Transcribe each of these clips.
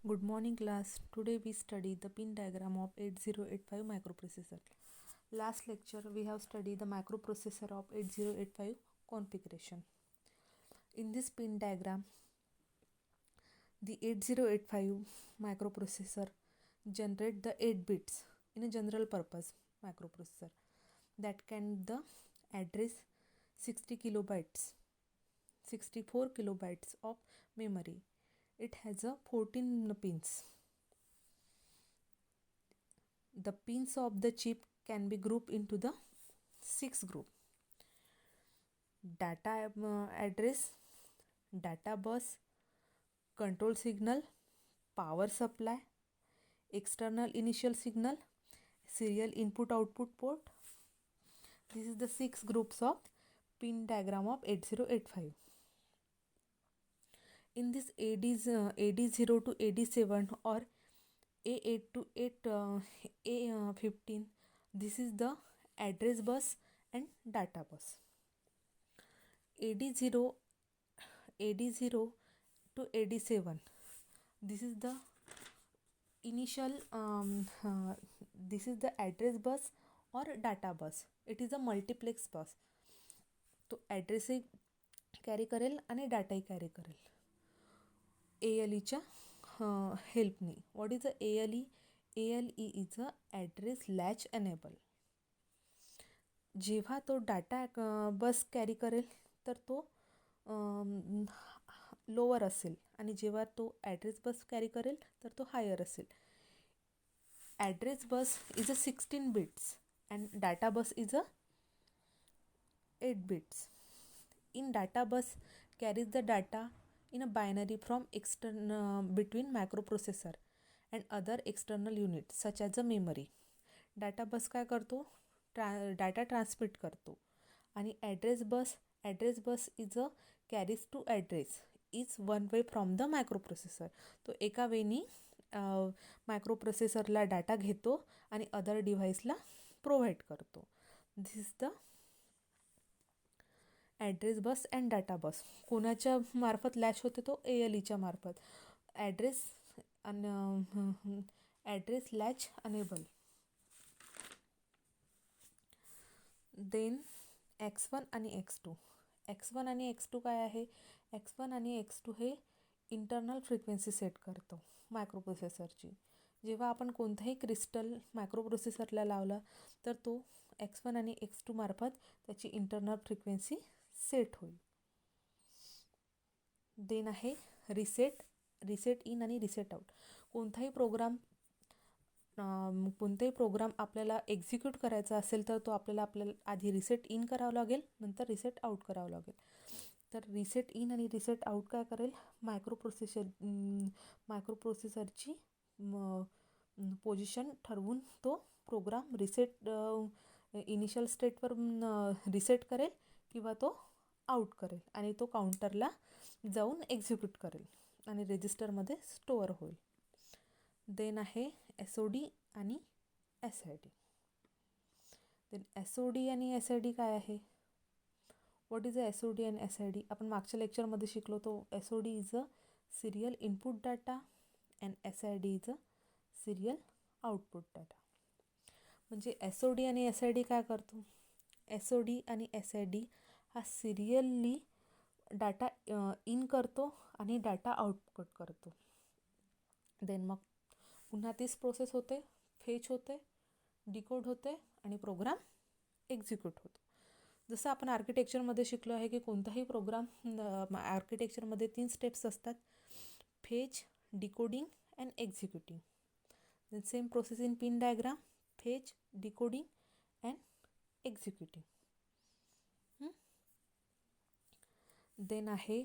Good morning class. Today we study the pin diagram of 8085 microprocessor. Last lecture we have studied the microprocessor of 8085 configuration. In this pin diagram, the 8085 microprocessor generate the 8 bits in a general purpose microprocessor that can the address 60 kilobytes 64 kilobytes of memory. It has a 14 pins. The pins of the chip can be grouped into the 6 group: data address, data bus, control signal, power supply, external initial signal, serial input output port. This is the 6 groups of pin diagram of 8085. In this AD0 to AD7 or A8 to A15, this is the address bus and data bus. AD0 to AD7, this is the initial this is the address bus or data bus. It is a multiplex bus. तो ॲड्रेसही carry करेल आणि डाटाही carry करेल ALEच्या हेल्पनी. What is a ALE? ALE is a address latch enable. जेव्हा तो data बस carry करेल तर तो लोअर असेल आणि जेव्हा तो ॲड्रेस बस कॅरी करेल तर तो हायर असेल. Address bus is a 16 bits and data bus is a 8 bits. In data bus carries the data in a binary from between microprocessor and other external units such as a memory. Data bus काय करतो? Data transmit करतो. आणि address bus is a carries to address is one way from the microprocessor. तो एका वेनी मायक्रोप्रोसेसरला data घेतो आणि other डिव्हाइसला provide करतो. This is the address bus and data bus. कोणाच्या मार्फत लॅच होते? तो ALEच्या मार्फत. Address latch enable. Then X1 आणि X2. X1 आणि X2 काय आहे? X1 आणि X2 हे इंटरनल फ्रिक्वेन्सी सेट करतो मायक्रोप्रोसेसरची. जेव्हा आपण कोणताही क्रिस्टल मायक्रोप्रोसेसरला लावला तर तो X1 आणि X2 मार्फत त्याची इंटरनल फ्रिक्वेन्सी सेट होईल. देन आहे रिसेट इन आणि रिसेट आउट. कोणताही प्रोग्राम आपल्याला एक्झिक्यूट करायचा असेल तर तो आपल्याला आधी रिसेट इन करावं लागेल, नंतर रिसेट आउट करावं लागेल. तर रिसेट इन आणि रिसेट आउट काय करेल? मायक्रोप्रोसेसरची पोझिशन ठरवून तो प्रोग्राम इनिशियल स्टेटवर रिसेट करेल किंवा तो आउट करेल आणि तो काउंटरला जाऊन एक्झिक्यूट करेल आणि रजिस्टरमध्ये स्टोअर होईल. देन आहे SOD आणि SID. देन SOD आणि SID काय आहे? व्हॉट इज अ SOD आणि SID? आपण मागच्या लेक्चरमध्ये शिकलो. तो SOD is a serial input data and SID is a serial output data. म्हणजे SOD आणि SID काय करतो? SOD आणि SID हा सिरियली डाटा इन करतो आणि डाटा आउटपुट करतो. देन मग पुन्हा तीच प्रोसेस होते, फेच होते, डिकोड होते आणि प्रोग्राम एक्झिक्यूट होतो. जसं आपण आर्किटेक्चरमध्ये शिकलो आहे की कोणताही प्रोग्राम आर्किटेक्चरमध्ये 3 स्टेप्स असतात: fetch, decoding and executing. Then same process in pin diagram: fetch, decoding and executing. Then आहे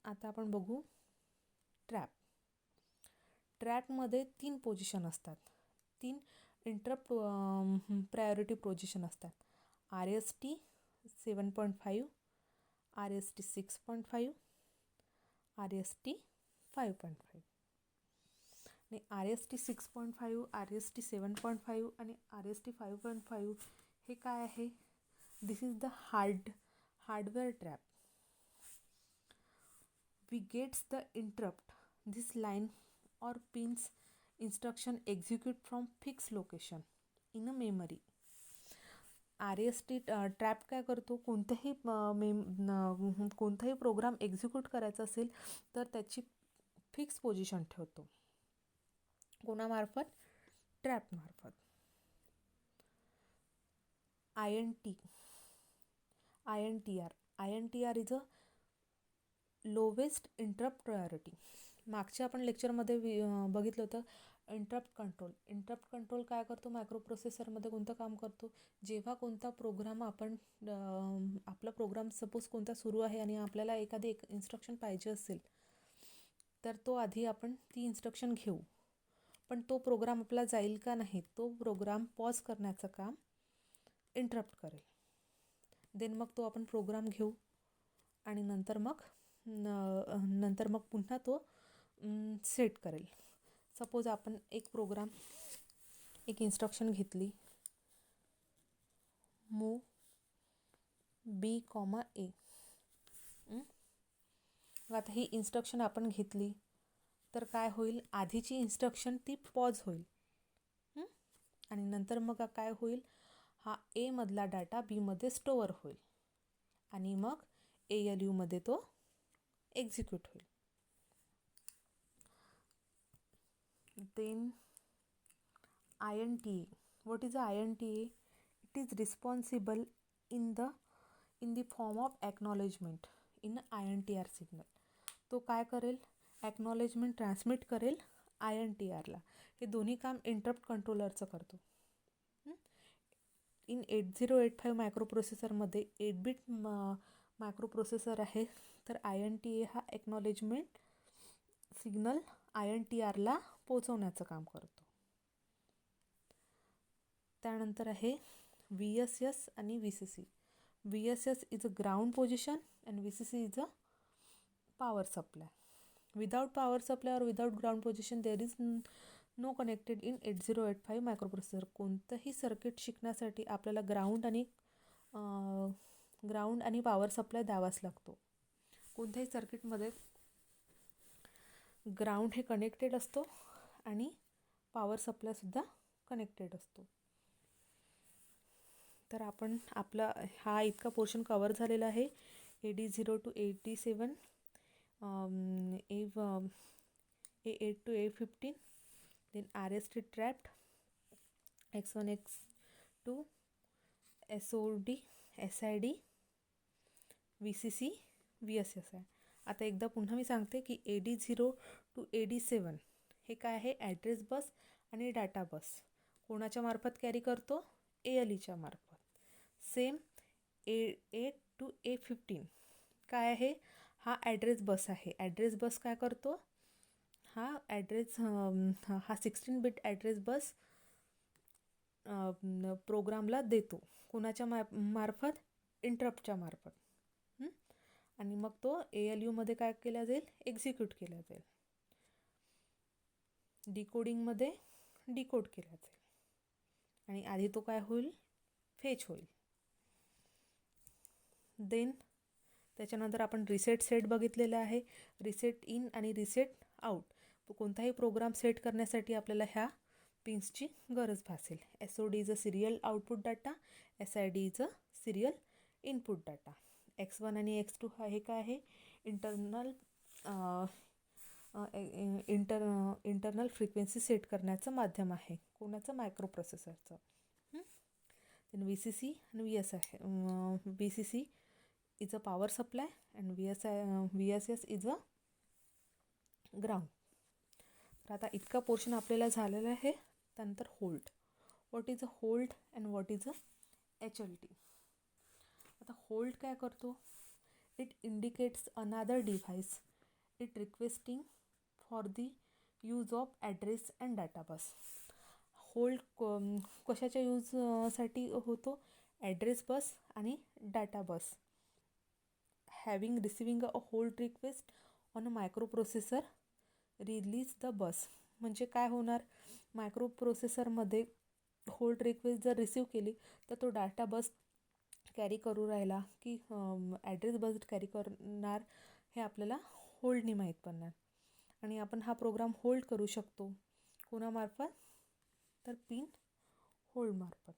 आता आपण बघू ट्रॅपमध्ये 3 पोझिशन असतात. 3 इंटरप्ट प्रायोरिटी पोझिशन असतात: RST 7.5, RST 6.5, RST 5.5. आणि RST 6.5, RST 7.5 आणि RST 5.5 हे काय आहे? This is the hardware trap. We gets the interrupt This line or pins instruction execute from fixed location in a memory. RST trap काय करतो, कोणताही programme execute करायचा असेल तर त्याची फिक्स पोझिशन ठेवतो. कोणामार्फत? ट्रॅपमार्फत. INTR is a lowest interrupt priority. मागच्या आपण लेक्चरमध्ये बघितलं होतं इंटरप्ट कंट्रोल काय करतो, मायक्रो प्रोसेसरमध्ये कोणतं काम करतो. जेव्हा कोणता प्रोग्राम आपला प्रोग्राम सपोज कोणता सुरू आहे आणि आपल्याला एखादी इन्स्ट्रक्शन पाहिजे असेल तर तो आधी आपण ती इन्स्ट्रक्शन घेऊ, पण तो प्रोग्राम आपला जाईल का नाही, तो प्रोग्राम पॉज करण्याचं काम इंटरप्ट करेल. देन मग तो आपण प्रोग्राम घेऊ आणि नंतर मग पुन्हा तो सेट करेल. सपोज आपण एक इन्स्ट्रक्शन घेतली, मूव B, A. आता ही इन्स्ट्रक्शन आपण घेतली तर काय होईल, आधीची इन्स्ट्रक्शन ती पॉज होईल आणि नंतर मग काय होईल, हा A मधला डाटा B मध्ये स्टोअर होईल आणि मग ALU मध्ये तो एक्झिक्यूट होईल. Then INTA. What is INTA? It is responsible in the form of acknowledgement in INTR signal. तो काय करेल, ॲक्नॉलेजमेंट ट्रान्समिट करेल INTRला. हे दोन्ही काम इंटरप्ट कंट्रोलरचं करतो. इन 8085 मायक्रोप्रोसेसरमध्ये 8-बिट मायक्रोप्रोसेसर आहे, तर INTA हा ॲक्नॉलेजमेंट सिग्नल INTRला पोचवण्याचं काम करतो. त्यानंतर आहे VSS आणि VCC. VSS is a ground position and VCC is a power supply. Without power supply और without ground position there is no connected in 8085 microprocessor. कोणतंही सर्किट शिकण्यासाठी आपल्याला ग्राउंड आणि पॉवर सप्लाय द्यावाच लागतो. कोणत्याही सर्किटमध्ये ग्राउंड हे कनेक्टेड असतो आणि पॉवर सप्लायसुद्धा कनेक्टेड असतो. तर आपण आपला हा इतका पोर्शन कवर झालेला आहे. AD0 to AD7, A8 to A15, then RST trapped, X1, X2, SOD, SID, VCC, VSS आहे. आता एकदा पुन्हा मी सांगते की AD0 to AD7 हे काय आहे, ॲड्रेस बस आणि डाटा बस कोणाच्या मार्फत कॅरी करतो, ALEच्या मार्फत. सेम A8 to A15 काय आहे, हा ॲड्रेस बस आहे. ॲड्रेस बस काय करतो, हा 16-बिट ॲड्रेस बस प्रोग्रामला देतो. कोणाच्या मार्फत, इंटरप्टच्या मार्फत. आणि मग तो ALUमध्ये काय केला जाईल, एक्झिक्यूट केला जाईल. डिकोडिंगमध्ये डिकोड केला जाईल आणि आधी तो काय होईल, फेच होईल. देन त्याच्यानंतर आपण रिसेट सेट बघितलेला आहे. रिसेट इन आणि रिसेट आउट. कोणताही प्रोग्राम सेट करण्यासाठी आपल्याला ह्या पिन्सची गरज भासेल. SOD is a serial output data, SID is a serial input data. X1 आणि X2 हे काय आहे, इंटरनल फ्रिक्वेन्सी सेट करण्याचं माध्यम आहे. कोणाचं, मायक्रोप्रोसेसरचं. VCC आणि VCC is a power supply and VSS is a ground. तर आता इतका पोर्शन आपल्याला झालेला आहे. त्यानंतर hold. What is a hold and what is a HLT. आता होल्ड काय करतो, इट इंडिकेट्स अनादर device it requesting for the use of address and data bus. Hold कशाच्या यूजसाठी होतो, ॲड्रेस बस आणि data bus. Having receiving a hold request on a microprocessor release the bus. म्हणजे काय होणार, मायक्रोप्रोसेसरमध्ये होल्ड रिक्वेस्ट जर receive केली तर तो डाटा बस कॅरी करू राहिला की ॲड्रेस बस कॅरी करणार हे आपल्याला होल्डनी माहीत पडणार. आणि आपण हा प्रोग्राम होल्ड करू शकतो कोणामार्फत, तर पिन होल्ड मार्फत.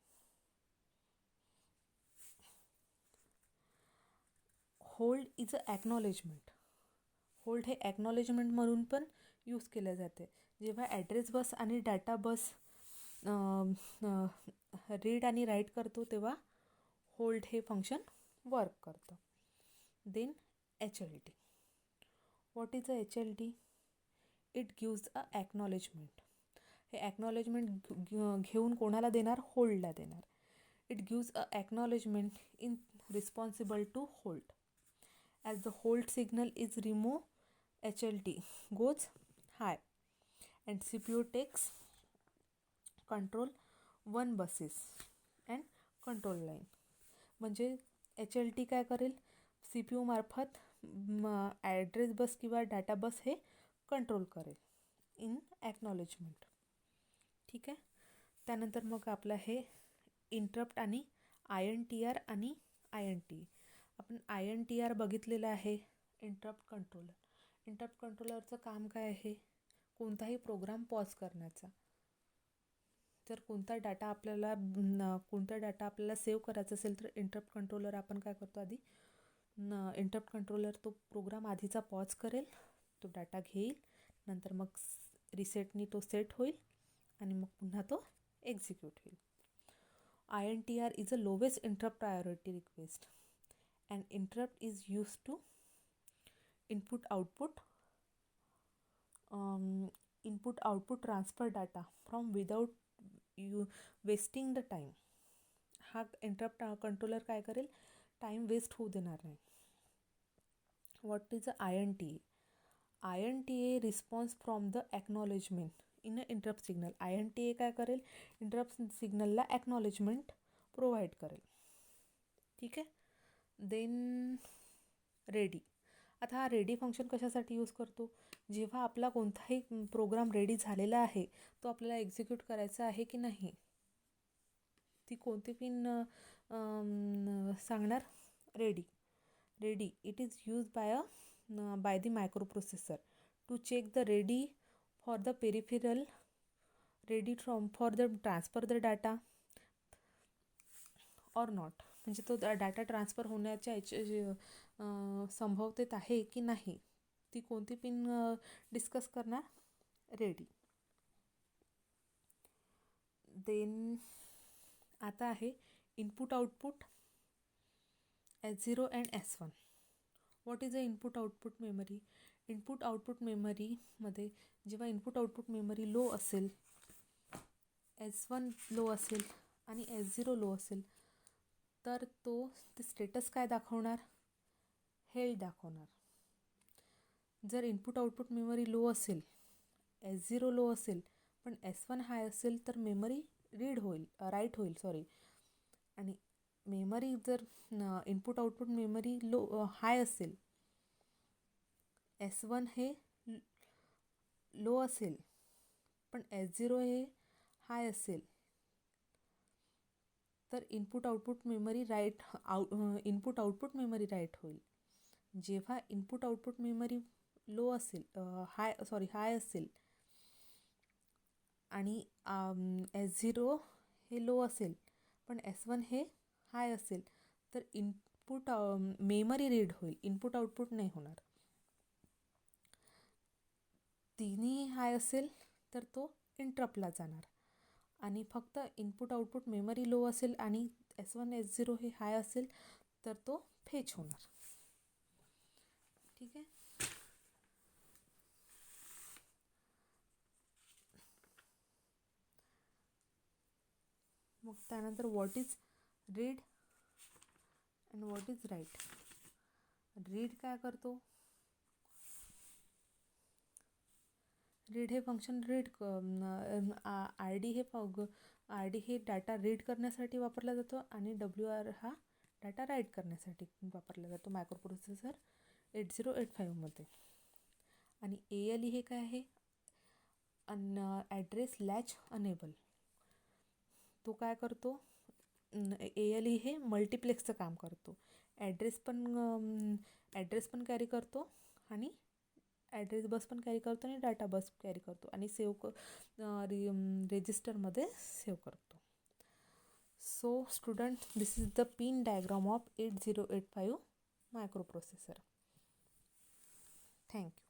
Hold is a acknowledgement. Hold हे ॲक्नॉलेजमेंट म्हणून पण यूज केले जाते. जेव्हा ॲड्रेस बस आणि डाटा बस रीड आणि राईट करतो तेव्हा होल्ड हे फंक्शन वर्क करतं. Then HLD. What is a HLD? It gives a acknowledgement. हे ॲक्नॉलेजमेंट घेऊन कोणाला देणार? होल्डला देणार. It gives a acknowledgement in responsible to hold. As the hold signal is removed, HLD goes high and CPU takes control one buses and control line. म्हणजे HLD काय करेल? CPU मार्फत ॲड्रेस बस किंवा डाटा बस हे कंट्रोल करेल in acknowledgement. ठीक आहे. त्यानंतर मग आपलं हे इंटरप्ट आणि INTR आणि INT. आपण INTR बघितलेलं आहे, इंटरप्ट कंट्रोलर. इंटरप्ट कंट्रोलरचं काम काय आहे? कोणताही प्रोग्राम पॉज करण्याचा. जर कोणता डाटा आपल्याला सेव्ह करायचा असेल तर इंटरप्ट कंट्रोलर आपण काय करतो? आधी इंटरप्ट कंट्रोलर तो प्रोग्राम आधीचा पॉज करेल, तो डाटा घेईल, नंतर मग रिसेटनी तो सेट होईल आणि मग पुन्हा तो एक्झिक्यूट होईल. INTR is a lowest interrupt priority request. An interrupt is used to input output transfer data from without you wasting the time. हा इंटरप्ट कंट्रोलर काय करेल? टाईम वेस्ट होऊ देणार नाही. What is a INTA? INTA response from the acknowledgement in a interrupt signal. INTA काय करेल? Interrupt सिग्नलला acknowledgement provide करेल. ठीक आहे. Then ready. आता हा रेडी फंक्शन कशासाठी यूज करतो? जेव्हा आपला कोणताही प्रोग्राम रेडी झालेला आहे, तो आपल्याला एक्झिक्यूट करायचा आहे की नाही, ती कोणती पिन सांगणार? Ready. Ready it is use by the microprocessor to check the ready for the peripheral, ready for the transfer the data or not. म्हणजे तो डाटा ट्रान्सफर होण्याच्या संभवतेत आहे की नाही, ती कोणती पिन डिस्कस करणार? रेडी. देन आता आहे input output S0 and S1. What is a input output memory? Input output मेमरीमध्ये जेव्हा इनपुट आउटपुट मेमरी लो असेल, S1 लो असेल आणि S0 लो असेल, तर तो ते स्टेटस काय दाखवणार? हेल्ड दाखवणार. जर इनपुट आउटपुट मेमरी लो असेल, S0 लो असेल पण S1 हाय असेल, तर मेमरी राईट होईल. आणि मेमरी जर इनपुट आउटपुट मेमरी हाय असेल, S1 हे लो असेल पण S0 हे हाय असेल, तर इनपुट आउटपुट मेमरी राईट होईल. जेव्हा इनपुट आउटपुट मेमरी लो असेल, हाय असेल आणि S0 हे लो असेल पण S1 हे हाय असेल, तर इनपुट मेमरी रीड होईल, इनपुट आउटपुट नाही होणार. तिन्ही हाय असेल तर तो इंटरप्टला जाणार आणि फक्त इनपुट आउटपुट मेमरी लो असेल आणि S1 S0 हे हाय असेल तर तो फेच होणार. ठीक आहे. मग त्यानंतर what is read and what is write. Read काय करतो? रीड हे फंक्शन ID हे डाटा रीड करण्यासाठी वापरला जातो आणि WR हा डाटा राईट करण्यासाठी वापरला जातो मायक्रोप्रोसेसर 8085 आणि ALE हे काय आहे? Address latch enable. तो काय करतो? ALE हे मल्टिप्लेक्सचं काम करतो. ॲड्रेस पण कॅरी करतो आणि ॲड्रेस बस पण कॅरी करतो आणि डाटा बस कॅरी करतो आणि रेजिस्टरमध्ये सेव्ह करतो. So student, this is the pin diagram of 8085 microprocessor. Thank you.